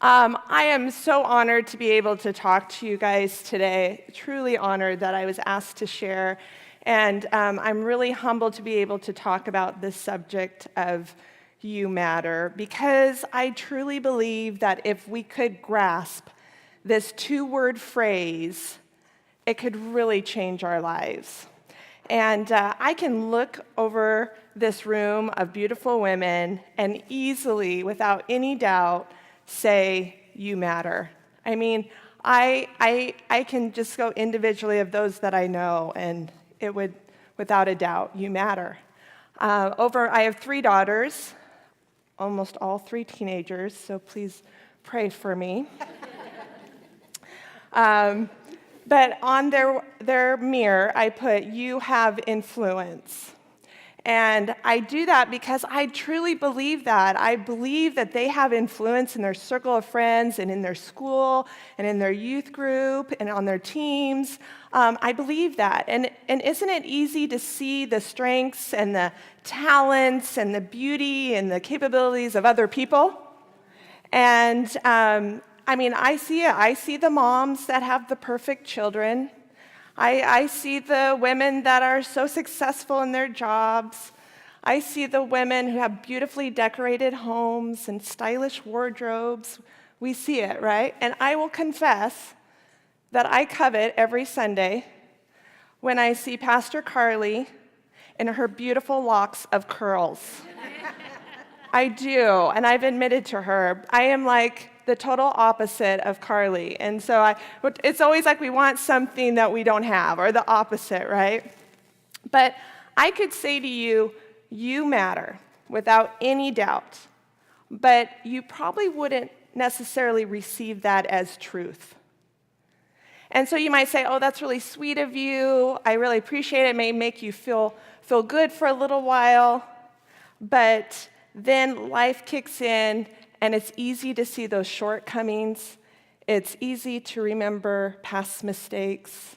I am so honored to be able to talk to you guys today. Truly honored that I was asked to share. And I'm really humbled to be able to talk about this subject of You Matter, because I truly believe that if we could grasp this two-word phrase, it could really change our lives. And I can look over this room of beautiful women and easily, without any doubt, say, you matter. I mean, I can just go individually of those that I know, and it would, without a doubt, you matter. I have 3 daughters, almost all 3 teenagers, so please pray for me. But on their mirror, I put, you have influence. And I do that because I truly believe that. I believe that they have influence in their circle of friends and in their school and in their youth group and on their teams. I believe that. And isn't it easy to see the strengths and the talents and the beauty and the capabilities of other people? And I see it. I see the moms that have the perfect children. I see the women that are so successful in their jobs. I see the women who have beautifully decorated homes and stylish wardrobes. We see it, right? And I will confess that I covet every Sunday when I see Pastor Carly in her beautiful locks of curls. I do, and I've admitted to her, I am like the total opposite of Carly. And so it's always like we want something that we don't have, or the opposite, right? But I could say to you, you matter, without any doubt. But you probably wouldn't necessarily receive that as truth. And so you might say, oh, that's really sweet of you. I really appreciate it. It may make you feel good for a little while. But then life kicks in, and it's easy to see those shortcomings. It's easy to remember past mistakes.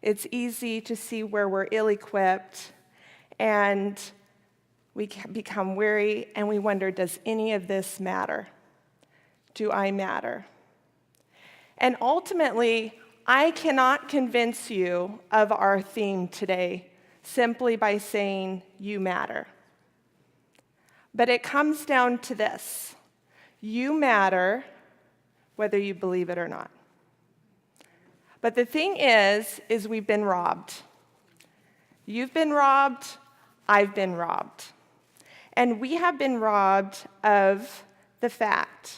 It's easy to see where we're ill-equipped, and we become weary, and we wonder, does any of this matter? Do I matter? And ultimately, I cannot convince you of our theme today simply by saying, you matter. But it comes down to this. You matter whether you believe it or not. But the thing is we've been robbed. You've been robbed, I've been robbed. And we have been robbed of the fact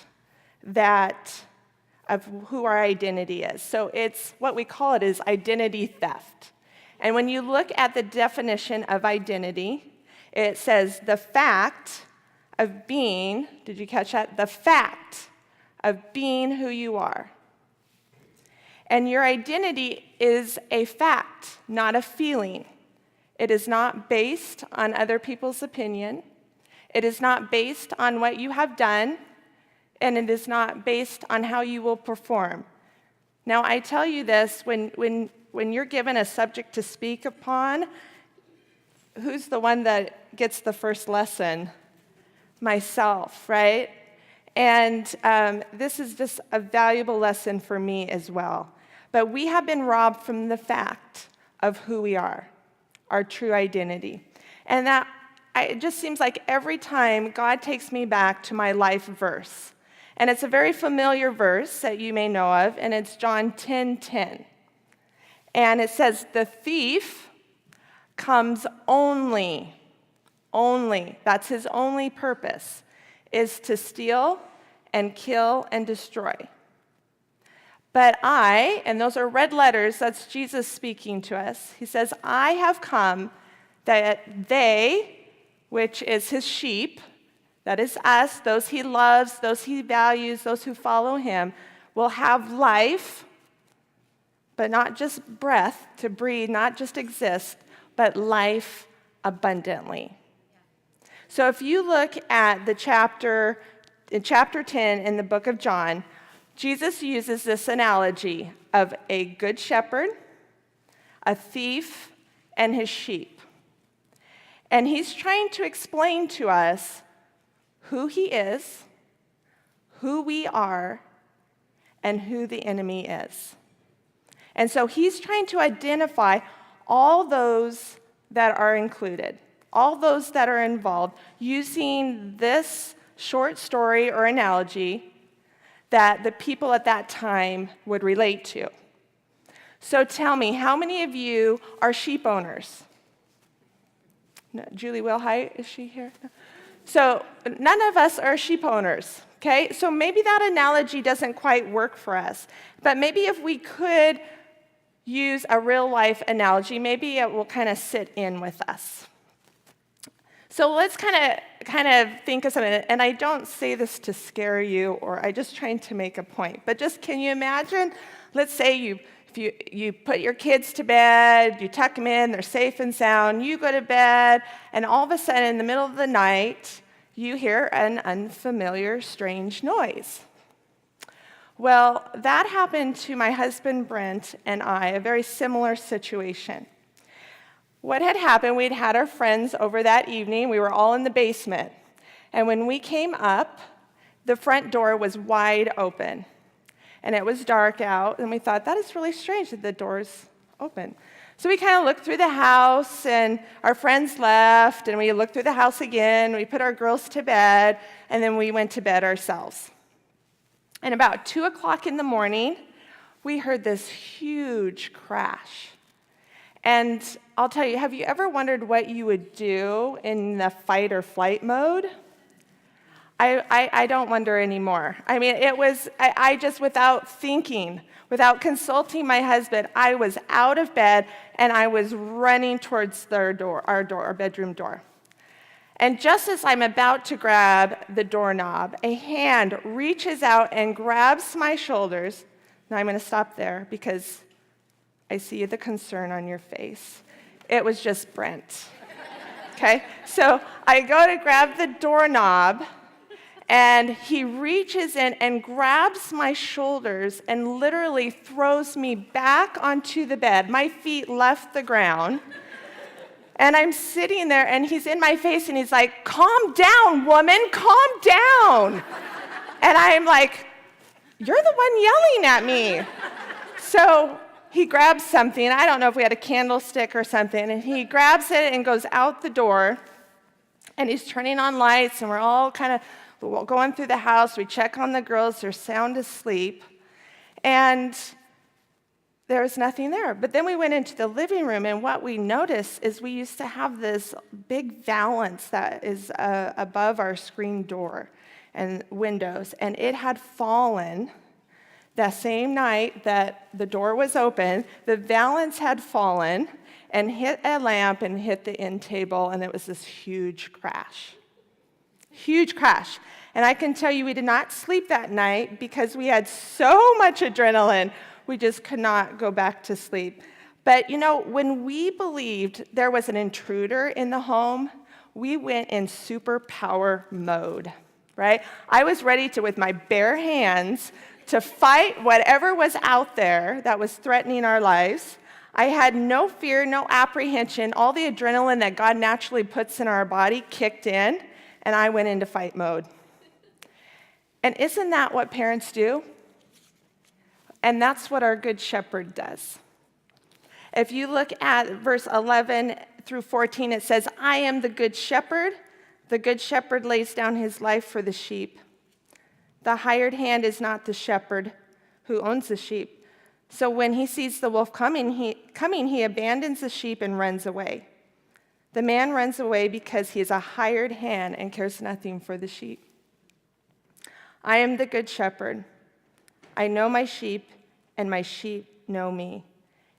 of who our identity is. So it's what we call it is identity theft. And when you look at the definition of identity, it says the fact of being, did you catch that? The fact of being who you are. And your identity is a fact, not a feeling. It is not based on other people's opinion. It is not based on what you have done, and it is not based on how you will perform. Now, I tell you this, when you're given a subject to speak upon, who's the one that gets the first lesson? Myself, right? And this is just a valuable lesson for me as well. But we have been robbed from the fact of who we are, our true identity. And it just seems like every time God takes me back to my life verse. And it's a very familiar verse that you may know of, and it's John 10:10. And it says, the thief comes only, that's his only purpose, is to steal and kill and destroy. But I, and those are red letters, that's Jesus speaking to us. He says, I have come that they, which is his sheep, that is us, those he loves, those he values, those who follow him, will have life, but not just breath to breathe, not just exist, but life abundantly. So if you look at in chapter 10 in the book of John, Jesus uses this analogy of a good shepherd, a thief, and his sheep. And he's trying to explain to us who he is, who we are, and who the enemy is. And so he's trying to identify all those that are included, all those that are involved, using this short story or analogy that the people at that time would relate to. So tell me, how many of you are sheep owners? No, Julie Wilhite, is she here? No. So none of us are sheep owners, okay? So maybe that analogy doesn't quite work for us. But maybe if we could use a real-life analogy, maybe it will kind of sit in with us. So let's kind of think of something, and I don't say this to scare you, or I'm just trying to make a point, but just can you imagine, let's say you put your kids to bed, you tuck them in, they're safe and sound, you go to bed, and all of a sudden in the middle of the night, you hear an unfamiliar, strange noise. Well, that happened to my husband Brent and I, a very similar situation. What had happened, we'd had our friends over that evening. We were all in the basement. And when we came up, the front door was wide open. And it was dark out, and we thought, that is really strange that the door's open. So we kind of looked through the house, and our friends left, and we looked through the house again. We put our girls to bed, and then we went to bed ourselves. And about 2 o'clock in the morning, we heard this huge crash. And I'll tell you, have you ever wondered what you would do in the fight or flight mode? I don't wonder anymore. I mean, it was, I just, without thinking, without consulting my husband, I was out of bed and I was running towards our bedroom door. And just as I'm about to grab the doorknob, a hand reaches out and grabs my shoulders. Now I'm going to stop there because I see the concern on your face. It was just Brent. Okay? So I go to grab the doorknob, and he reaches in and grabs my shoulders and literally throws me back onto the bed. My feet left the ground. And I'm sitting there, and he's in my face, and he's like, "Calm down, woman, calm down." And I'm like, "You're the one yelling at me." So he grabs something. I don't know if we had a candlestick or something, and he grabs it and goes out the door, and he's turning on lights, and we're all kind of going through the house. We check on the girls. They're sound asleep, and there was nothing there. But then we went into the living room, and what we noticed is we used to have this big valance that is above our screen door and windows, and it had fallen that same night that the door was open. The valance had fallen and hit a lamp and hit the end table, and it was this huge crash. Huge crash. And I can tell you we did not sleep that night because we had so much adrenaline. We just could not go back to sleep. But, you know, when we believed there was an intruder in the home, we went in superpower mode, right? I was ready to, with my bare hands, to fight whatever was out there that was threatening our lives. I had no fear, no apprehension. All the adrenaline that God naturally puts in our body kicked in, and I went into fight mode. And isn't that what parents do? And that's what our Good Shepherd does. If you look at verse 11 through 14, it says, "I am the Good Shepherd. The Good Shepherd lays down his life for the sheep. The hired hand is not the shepherd who owns the sheep. So when he sees the wolf coming, he abandons the sheep and runs away. The man runs away because he is a hired hand and cares nothing for the sheep. I am the Good Shepherd. I know my sheep, and my sheep know me,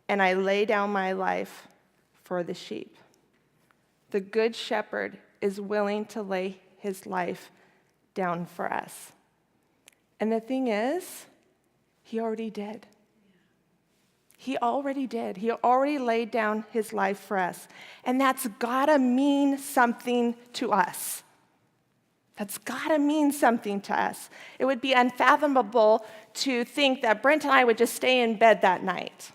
and I lay down my life for the sheep." The Good Shepherd is willing to lay his life down for us. And the thing is, he already did. He already did. He already laid down his life for us. And that's gotta mean something to us. That's gotta mean something to us. It would be unfathomable to think that Brent and I would just stay in bed that night.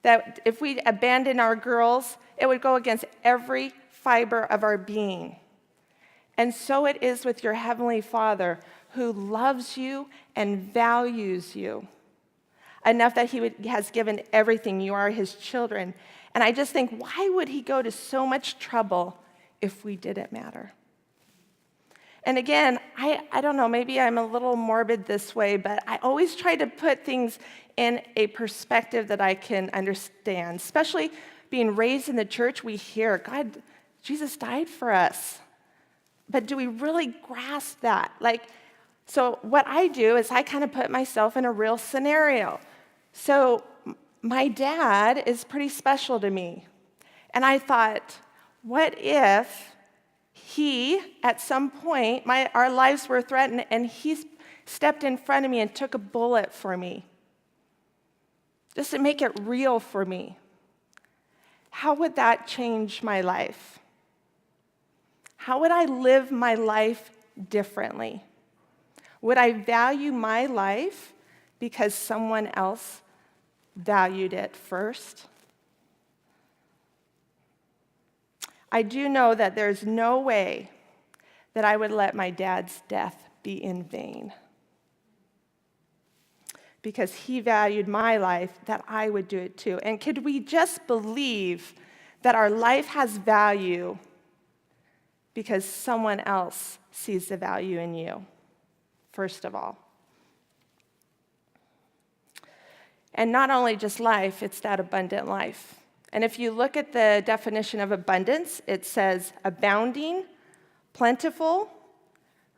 That if we abandoned our girls, it would go against every fiber of our being. And so it is with your Heavenly Father, who loves you and values you enough that he has given everything. You are his children. And I just think, why would he go to so much trouble if we didn't matter? And again, I don't know, maybe I'm a little morbid this way, but I always try to put things in a perspective that I can understand. Especially being raised in the church, we hear, God, Jesus died for us. But do we really grasp that? So what I do is I kind of put myself in a real scenario. So my dad is pretty special to me. And I thought, what if he, at some point, our lives were threatened, and he stepped in front of me and took a bullet for me, just to make it real for me? How would that change my life? How would I live my life differently? Would I value my life because someone else valued it first? I do know that there's no way that I would let my dad's death be in vain. Because he valued my life, that I would do it too. And could we just believe that our life has value because someone else sees the value in you, first of all? And not only just life, it's that abundant life. And if you look at the definition of abundance, it says abounding, plentiful,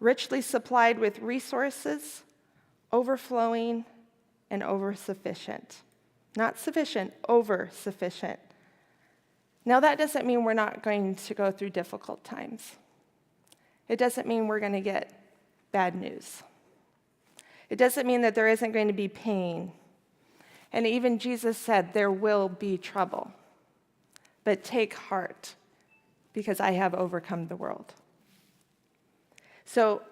richly supplied with resources, overflowing, and oversufficient. Not sufficient, oversufficient. Now, that doesn't mean we're not going to go through difficult times. It doesn't mean we're going to get bad news. It doesn't mean that there isn't going to be pain. And even Jesus said, there will be trouble. But take heart, because I have overcome the world. So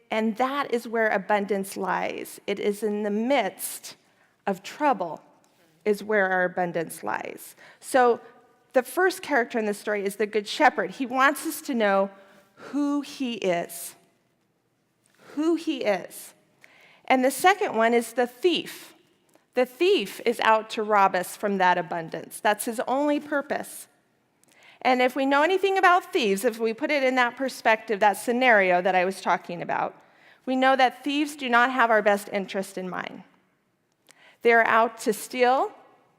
and that is where abundance lies. It is in the midst of trouble is where our abundance lies. So the first character in the story is the Good Shepherd. He wants us to know who he is. Who he is. And the second one is the thief. The thief is out to rob us from that abundance. That's his only purpose. And if we know anything about thieves, if we put it in that perspective, that scenario that I was talking about, we know that thieves do not have our best interest in mind. They're out to steal,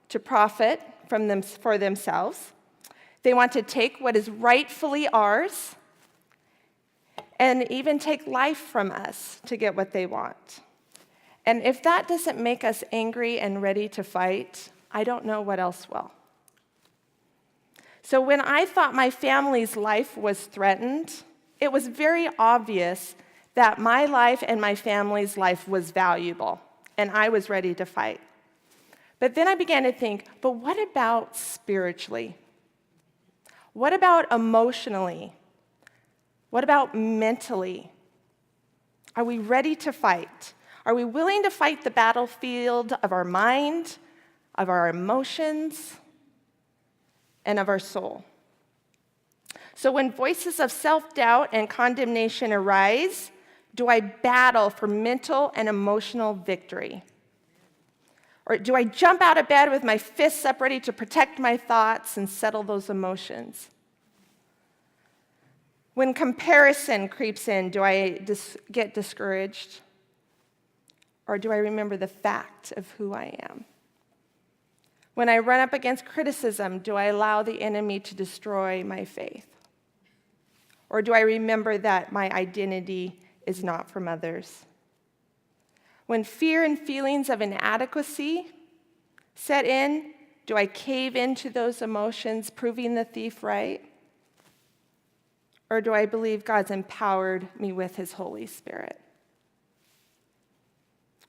to profit for themselves. They want to take what is rightfully ours and even take life from us to get what they want. And if that doesn't make us angry and ready to fight, I don't know what else will. So when I thought my family's life was threatened, it was very obvious that my life and my family's life was valuable, and I was ready to fight. But then I began to think, but what about spiritually? What about emotionally? What about mentally? Are we ready to fight? Are we willing to fight the battlefield of our mind, of our emotions, and of our soul? So when voices of self-doubt and condemnation arise, do I battle for mental and emotional victory? Or do I jump out of bed with my fists up ready to protect my thoughts and settle those emotions? When comparison creeps in, do I get discouraged? Or do I remember the fact of who I am? When I run up against criticism, do I allow the enemy to destroy my faith? Or do I remember that my identity is not from others? When fear and feelings of inadequacy set in, do I cave into those emotions, proving the thief right? Or do I believe God's empowered me with his Holy Spirit?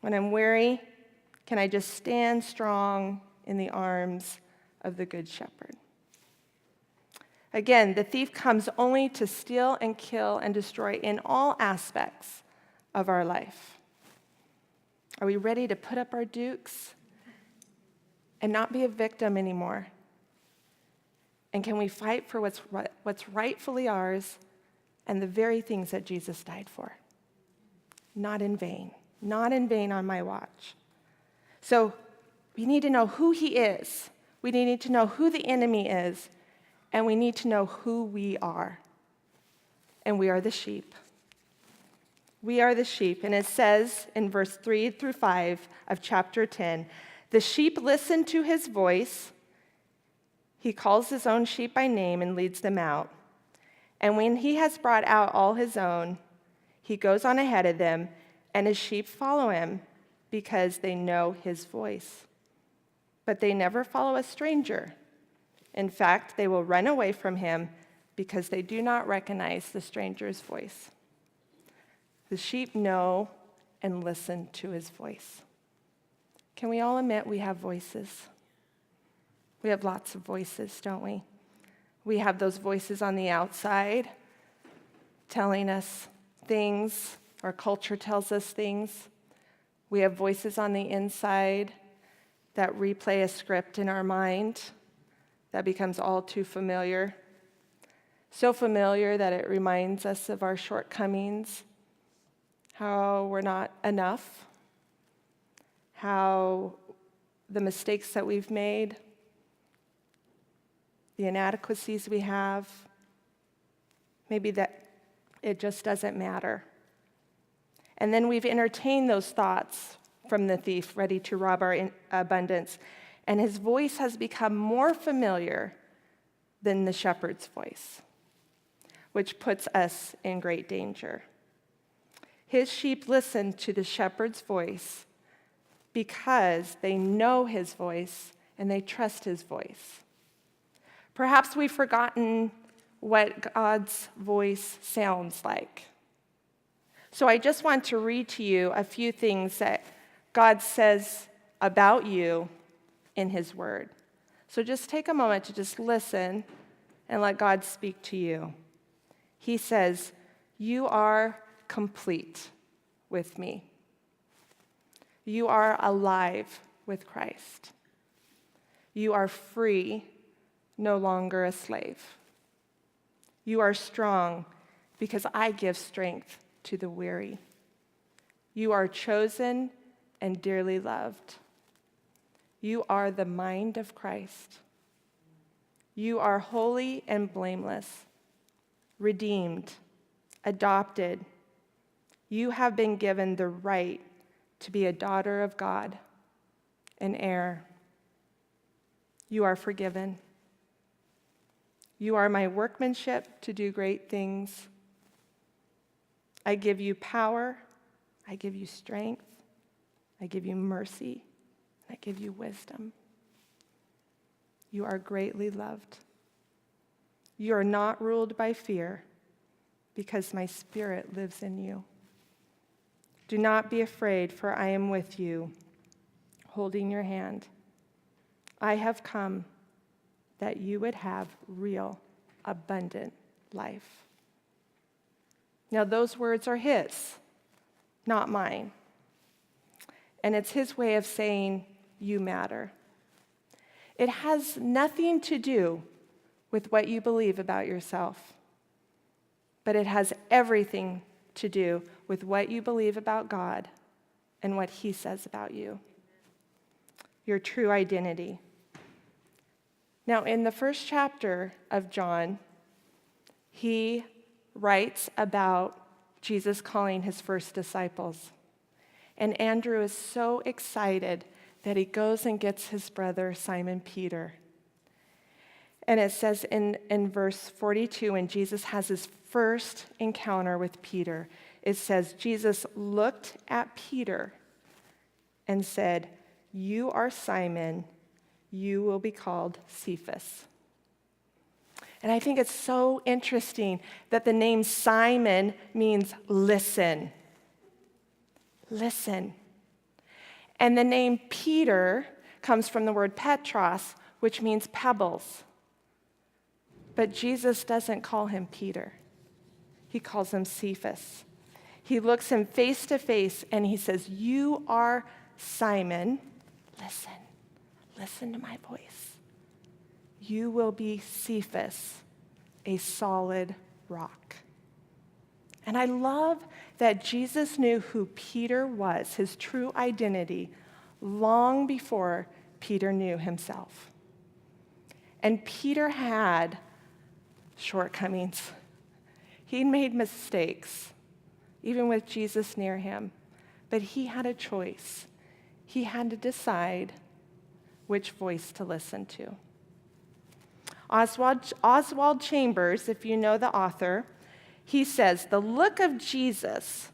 When I'm weary, can I just stand strong in the arms of the Good Shepherd? Again, the thief comes only to steal and kill and destroy in all aspects of our life. Are we ready to put up our dukes and not be a victim anymore? And can we fight for what's rightfully ours and the very things that Jesus died for? not in vain. Not in vain on my watch. So we need to know who he is. We need to know who the enemy is. And we need to know who we are. And we are the sheep. We are the sheep. And it says in verse 3 through 5 of chapter 10, the sheep listen to his voice. He calls his own sheep by name and leads them out. And when he has brought out all his own, he goes on ahead of them, and his sheep follow him because they know his voice. But they never follow a stranger. In fact, they will run away from him because they do not recognize the stranger's voice. The sheep know and listen to his voice. Can we all admit we have voices? We have lots of voices, don't we? We have those voices on the outside telling us things. Our culture tells us things. We have voices on the inside that replay a script in our mind that becomes all too familiar. So familiar that it reminds us of our shortcomings, how we're not enough, how the mistakes that we've made, the inadequacies we have, maybe that it just doesn't matter. And then we've entertained those thoughts from the thief, ready to rob our abundance. And his voice has become more familiar than the shepherd's voice, which puts us in great danger. His sheep listen to the shepherd's voice because they know his voice and they trust his voice. Perhaps we've forgotten what God's voice sounds like. So I just want to read to you a few things that God says about you in his word. So just take a moment to just listen and let God speak to you. He says, you are complete with me. You are alive with Christ. You are free, no longer a slave. You are strong because I give strength to the weary. You are chosen and dearly loved. You are the mind of Christ. You are holy and blameless, redeemed, adopted. You have been given the right to be a daughter of God, an heir. You are forgiven. You are my workmanship to do great things. I give you power. I give you strength. I give you mercy. I give you wisdom. You are greatly loved. You are not ruled by fear because my spirit lives in you. Do not be afraid, for I am with you, holding your hand. I have come that you would have real, abundant life. Now, those words are his, not mine. And it's his way of saying, you matter. It has nothing to do with what you believe about yourself, but it has everything to do with what you believe about God and what he says about you. Your true identity. Now, in the first chapter of John, he writes about Jesus calling his first disciples. And Andrew is so excited that he goes and gets his brother Simon Peter. And it says in verse 42, when Jesus has his first encounter with Peter, it says, Jesus looked at Peter and said, you are Simon, you will be called Cephas. And I think it's so interesting that the name Simon means listen. Listen. And the name Peter comes from the word Petros, which means pebbles. But Jesus doesn't call him Peter. He calls him Cephas. He looks him face to face and he says, you are Simon. Listen. Listen to my voice. You will be Cephas, a solid rock. And I love that Jesus knew who Peter was, his true identity, long before Peter knew himself. And Peter had shortcomings. He made mistakes, even with Jesus near him. But he had a choice. He had to decide which voice to listen to. Oswald Chambers, if you know the author, he says, the look of Jesus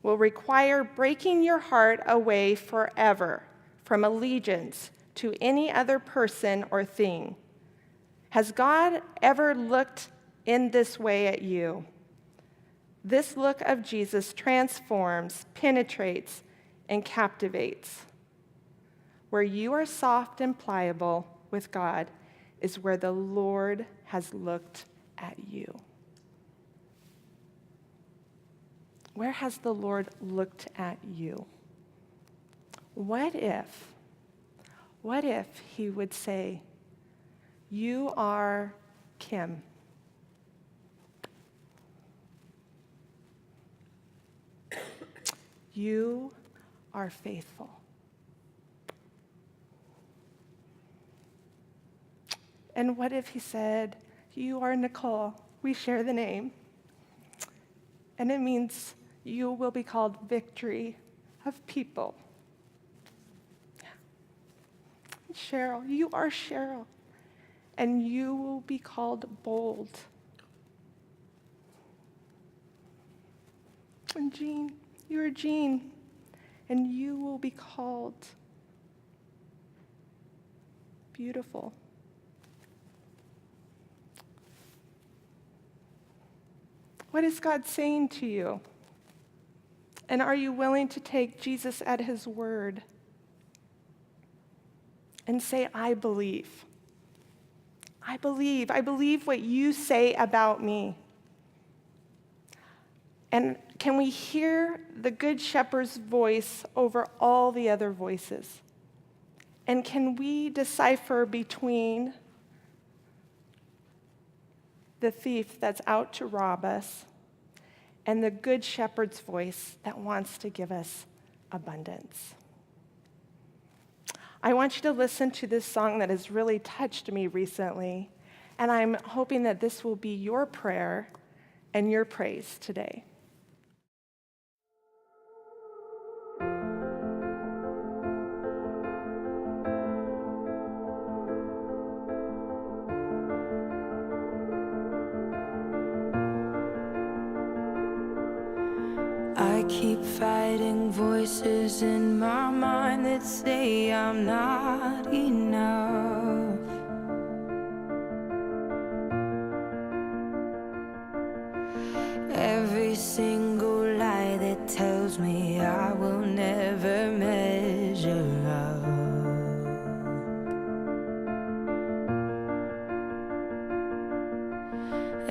will require breaking your heart away forever from allegiance to any other person or thing. Has God ever looked in this way at you? This look of Jesus transforms, penetrates, and captivates. Where you are soft and pliable with God is where the Lord has looked at you. Where has the Lord looked at you? What if he would say, you are Kim. You are faithful. And what if he said, you are Nicole, we share the name. And it means you will be called victory of people. Cheryl, you are Cheryl. And you will be called bold. And Jean, you are Jean. And you will be called beautiful. What is God saying to you? And are you willing to take Jesus at his word and say, I believe. I believe what you say about me. And can we hear the Good Shepherd's voice over all the other voices? And can we decipher between the thief that's out to rob us and the Good Shepherd's voice that wants to give us abundance? I want you to listen to this song that has really touched me recently, and I'm hoping that this will be your prayer and your praise today. I keep fighting voices in my mind that say I'm not enough. Every single lie that tells me I will never measure up.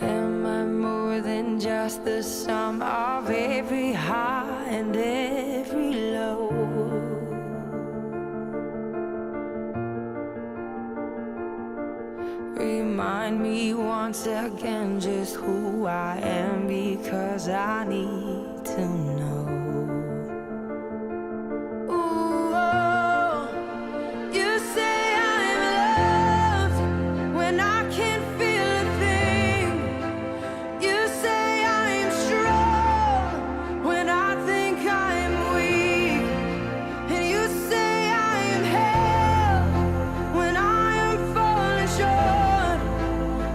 Am I more than just the sum of every high and every low? Remind me once again just who I am, because I need to know. Ooh, oh, you say I'm loved when I can't feel a thing. You say I'm strong when I think I'm weak. And you say I am held when I am falling short.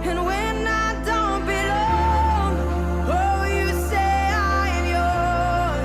And when I don't belong, oh, you say I am yours.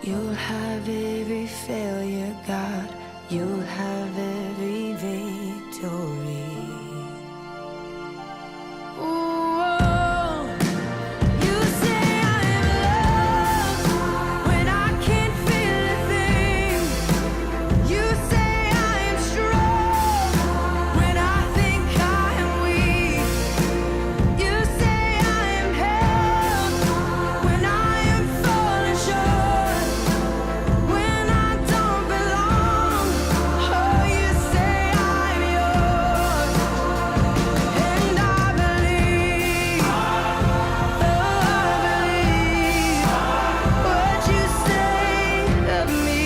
You'll have every failure, God. You'll have every victory. Ooh, you say I'm loved when I can't feel a thing. You say I am strong when I think I am weak. You say I am held when I am falling short, when I don't belong. Oh, you say I'm yours, and I believe. Oh, I believe what you say of me.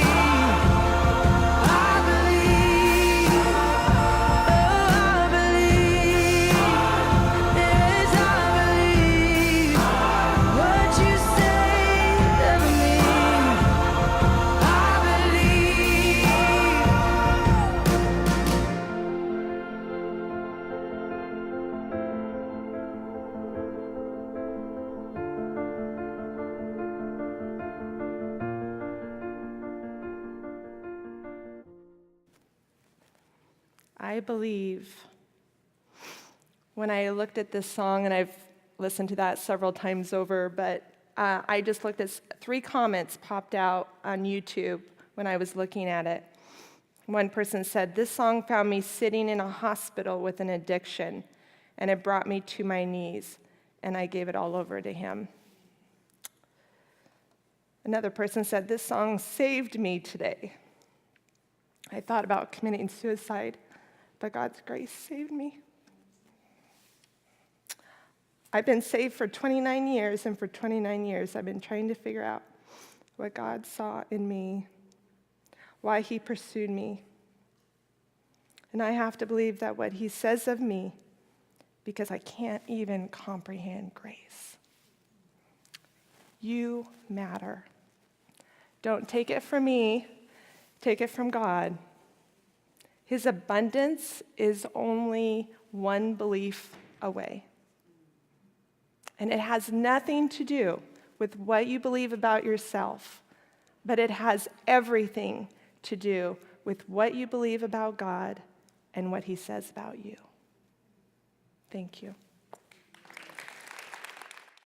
I believe. Oh, I believe. Yes, I believe what you say of me. I I believe. When I looked at this song, and I've listened to that several times over, but I just looked at 3 comments popped out on YouTube when I was looking at it. One person said, "This song found me sitting in a hospital with an addiction, and it brought me to my knees, and I gave it all over to him." Another person said, "This song saved me today. I thought about committing suicide, but God's grace saved me." I've been saved for 29 years, and for 29 years I've been trying to figure out what God saw in me, why he pursued me. And I have to believe that what he says of me, because I can't even comprehend grace. You matter. Don't take it from me, take it from God. His abundance is only one belief away. And it has nothing to do with what you believe about yourself, but it has everything to do with what you believe about God and what he says about you. Thank you.